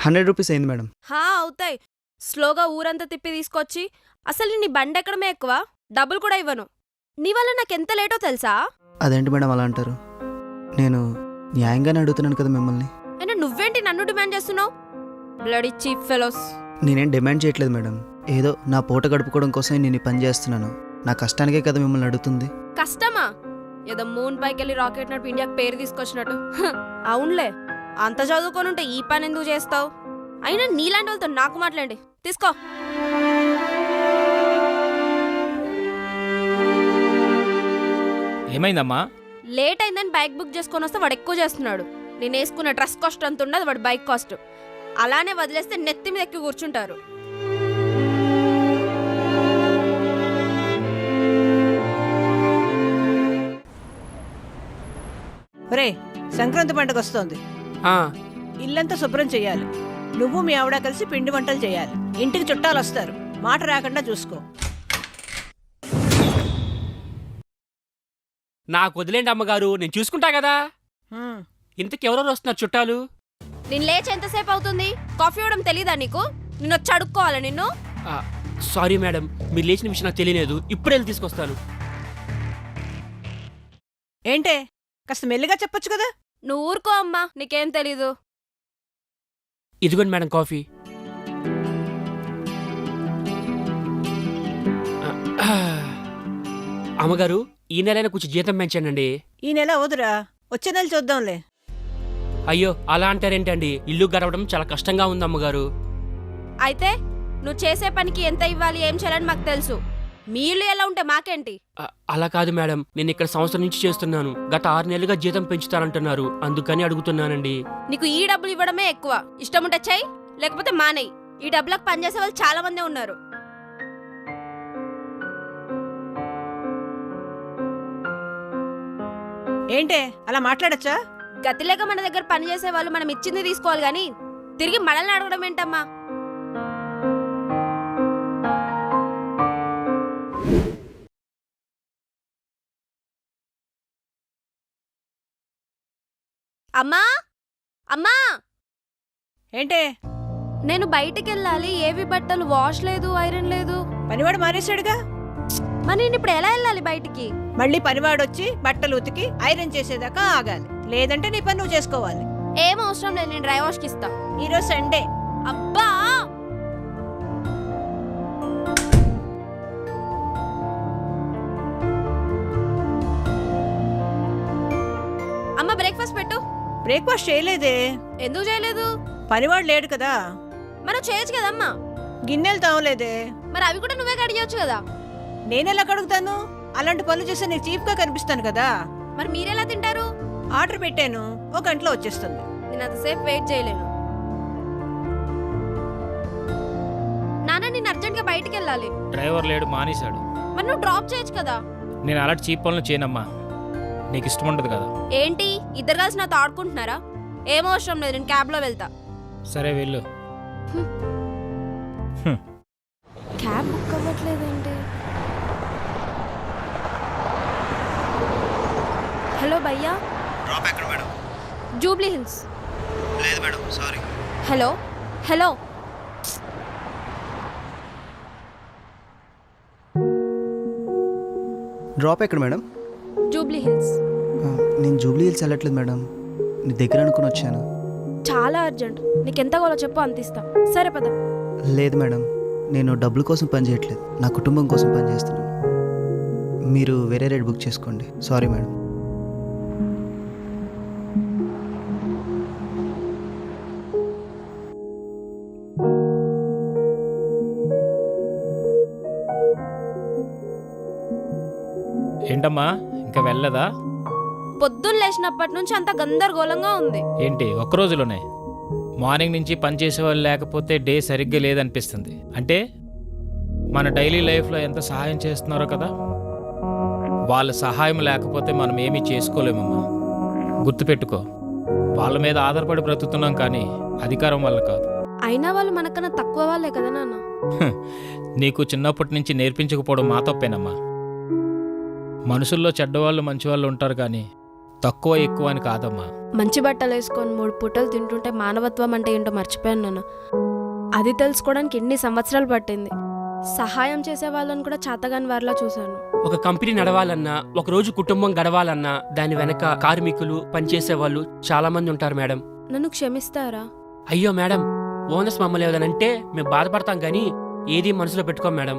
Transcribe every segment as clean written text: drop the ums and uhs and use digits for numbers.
100 rupees అయింది madam. అవుతాయి. స్లోగా ఊరంతా తిప్పి తీసుకొచ్చి అసలు నీ బండి ఎక్కడమే ఎక్కువ, డబ్బులు కూడా ఇవ్వను. నీ వల్ల నాకెంత లేటో తెలుసా? అదేంటి మేడం అలా అంటారు? నేను న్యాయంగానే అడుగుతున్నాను కదా మిమ్మల్ని. అయినా నువ్వేంటి నన్ను డిమాండ్ చేస్తున్నావు? Bloody cheap fellows. నేనేం డిమాండ్ చేయట్లేదు మేడం. ఏదో నా పూట గడుపుకోవడం కోసం నేను ఈ పని చేస్తున్నాను. నా కష్టానికే కదా మిమ్మల్ని అడుగుతుంది. కష్టమా? ఏదో మూన్ పైకి వెళ్ళి రాకెట్ నడిపి ఇండియాకి పేరు తీసుకొచ్చినట్టు. అవునులే, అంత చదువుకొని ఉంటే ఈ పని ఎందుకు చేస్తావు? అయినా నీలాంటి వాళ్ళతో నాకు మాట్లాడండి. తీసుకో. ఏమైందమ్మా? లేట్ అయిందని బైక్ బుక్ చేసుకొని వస్తే వాడు ఎక్కువ చేస్తున్నాడు. నేను వేసుకున్న డ్రెస్ కాస్ట్ అంత ఉండదు, వాడు బైక్ కాస్ట్. అలానే వదిలేస్తే నెత్తి మీద ఎక్కి కూర్చుంటారు. రే, సంక్రాంతి పండుగ వస్తోంది. ఇల్లంతా శుభ్రం చెయ్యాలి. నువ్వు మీ ఆవిడ కలిసి పిండి వంటలు చేయాలి. ఇంటికి చుట్టాలు వస్తారు, మాట రాకుండా చూసుకో. నాకు వదిలేండి అమ్మగారు, నేను చూసుకుంటా కదా. ఇంతకెవరెవరు వస్తున్నారు చుట్టాలు? నేను లేచి ఎంతసేపు అవుతుంది? కాఫీ ఇవ్వడం తెలీదా నీకు? నిన్ను వచ్చి అడుక్కోవాలా నిన్ను? సారీ మేడం, మీరు లేచిన విషయం నాకు తెలియలేదు. ఇప్పుడే వెళ్ళి తీసుకొస్తాను. ఏంటే, కాస్త మెల్లిగా చెప్పొచ్చు కదా. నువ్వు ఊరుకో అమ్మా, నీకేం తెలీదు. ఇదిగోండి మేడం కాఫీ. అమ్మగారు, ఈ నెలైనా కొంచెం జీతం పెంచానండి. ఈ నెల వదురా, వచ్చే నెల చూద్దాంలే. అయ్యో, అలా అంటారేంటండి? ఇల్లు గడవడం చాలా కష్టంగా ఉంది అమ్మగారు. అయితే నువ్వు చేసే పనికి ఎంత ఇవ్వాలి, ఏం చేయాలని మాకు తెలుసు. మీ ఇల్లు ఎలా ఉంటే మాకేంటి? అలా కాదు మేడం, నేను ఇక్కడ సంవత్సరం నుంచి చేస్తున్నాను. గత 6 నెలలుగా జీతం పెంచుతానంటున్నారు, అందుకని అడుగుతున్నానండి. నీకు ఈ డబ్బులు ఇవ్వడమే ఎక్కువ. ఇష్టం ఉంటే చెయ్యి, లేకపోతే మానేయి. ఈ డబ్బులకు పనిచేసే వాళ్ళు చాలా మందే ఉన్నారు. ఏంటే అలా మాట్లాడచ్చా? గతిలేక మన దగ్గర పనిచేసే వాళ్ళు మనం ఇచ్చింది తీసుకోవాలి గాని తిరిగి మనల్ని అడగడం ఏంటమ్మా? అమ్మా, అమ్మా, ఏంటే? నేను బయటికి వెళ్ళాలి. ఏవి బట్టలు వాష్ లేదు, ఐరన్ లేదు. పనివాడు మానేశాడుగా. మరి నేను ఇప్పుడు ఎలా వెళ్ళాలి బయటికి? మళ్ళీ పనివాడొచ్చి బట్టలు ఉతికి ఐరన్ చేసేదాకా ఆగాలి, లేదంటే నీ పని నువ్వు చేసుకోవాలి. ఏం అవసరం లేదు, నేను డ్రై వాష్కి ఇస్తా. ఈరోజు సండే. అబ్బా, అమ్మ బ్రేక్ఫాస్ట్ పెట్టు. బ్రేక్ఫాస్ట్ చేయలేదే. ఎందుకు చేయలేదు? పనివాడు లేడు కదా. మనం చేయొచ్చు కదమ్మా. గిన్నెలు తావలేదే. మరి అవి కూడా నువ్వే కడిగొచ్చు కదా. నేనెలా కడుగుతాను? అలాంటి పనులు చేస్తే నీకు చీప్ గా కనిపిస్తాను కదా. మరి మీరెలా తింటారు? ఆర్డర్ పెట్టాను, 1 గంటలో వచ్చేస్తుంది. నేను అంతసేపు వెయిట్ చేయలేను. నాన్న, నేను అర్జెంట్ గా బయటికి వెళ్ళాలి. డ్రైవర్ లేడు, మానేశాడు. మరి నువ్వు డ్రాప్ చేయొచ్చు కదా. నేను అలాంటి చీప్ పనులు చేయనమ్మా, నీకు ఇష్టం ఉండదు కదా. ఏంటి, ఇద్దరు కలిసి నాతో ఆడుకుంటున్నారా? ఏం అవసరం లేదు, నేను క్యాబ్ లో వెళ్తా. సరే వెళ్ళు. క్యాబ్ బుక్ అవ్వట్లేదేంటి? హలో భయ్యా. డ్రాప్ ఎక్కడ మేడం? జూబ్లీ హిల్స్. లేదు madam, sorry. Hello hello, drop ఎక్కడ మేడం? జూబ్లీ హిల్స్. నేను జూబ్లీ హిల్స్ వెళ్ళట్లేదు మేడం, నీ దగ్గర అనుకుని వచ్చాను. చాలా అర్జెంట్, నీకెంత కావాలో చెప్పు, అంత ఇస్తా. సరే పద. లేదు మేడం, నేను డబ్బుల కోసం పని చేయట్లేదు, నా కుటుంబం కోసం పని చేస్తున్నాను. మీరు వేరే రేట్ బుక్ చేసుకోండి. Sorry madam. ఏంటమ్మా, ఇంకా వెళ్ళదా? పొద్దున్న లేచినప్పటి నుంచి అంత గందరగోళంగా ఉంది. ఏంటి ఒక్క రోజులోనే? మార్నింగ్ నుంచి పని చేసేవాళ్ళు లేకపోతే డే సరిగ్గా లేదనిపిస్తుంది. అంటే మన డైలీ లైఫ్లో ఎంత సహాయం చేస్తున్నారో కదా. వాళ్ళ సహాయం లేకపోతే మనం ఏమీ చేసుకోలేమమ్మా. గుర్తుపెట్టుకో, వాళ్ళ మీద ఆధారపడి బ్రతుకుతున్నాం, కానీ అధికారం వల్ల కాదు. అయినా వాళ్ళు మనకన్నా తక్కువ వాళ్ళే కదా నాన్న. నీకు చిన్నప్పటి నుంచి నేర్పించకపోవడం మా తప్పేనమ్మా. మనుషుల్లో చెడ్డవాళ్ళు మంచివాళ్ళు ఉంటారు, కానీ తక్కువ ఎక్కువ అని కాదమ్మా. మంచి బట్టలు వేసుకొని 3 పూటలు తింటుంటే మానవత్వం అంటే ఏంటో మర్చిపోయాను నాన్న. అది తెలుసుకోవడానికి ఎన్ని సంవత్సరాలు పట్టింది. సహాయం చేసే వాళ్ళని కూడా చాతగాని వారిలా చూశాను. ఒక కంపెనీ నడవాలన్నా, ఒక రోజు కుటుంబం గడవాలన్నా దాని వెనక కార్మికులు, పనిచేసే వాళ్ళు చాలా మంది ఉంటారు మేడం. నన్ను క్షమిస్తారా? అయ్యో మేడం, ఓనర్స్ మమ్మల్ని ఏదనంటే మేము బాధపడతాం కానీ ఏది మనసులో పెట్టుకోం మేడం.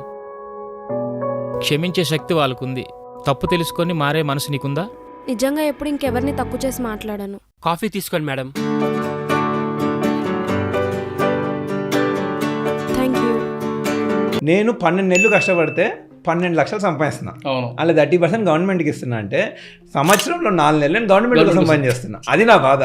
క్షమించే శక్తి వాళ్ళకుంది. తప్పు తెలుసుకొని మారే మనసు నీకుందా? నిజంగా ఎప్పుడు ఇంకెవరిని తక్కువ చేసి మాట్లాడాను. కాఫీ తీసుకోండి మేడం. Thank you. నేను 12 నెలలు కష్టపడితే 12 లక్షలు సంపాదిస్తున్నా. అవును. అలా 30% గవర్నమెంట్కి ఇస్తున్నా అంటే సంవత్సరంలో 4 నెలలు నేను గవర్నమెంట్ కోసం పనిచేస్తున్నా. అది నా బాధ.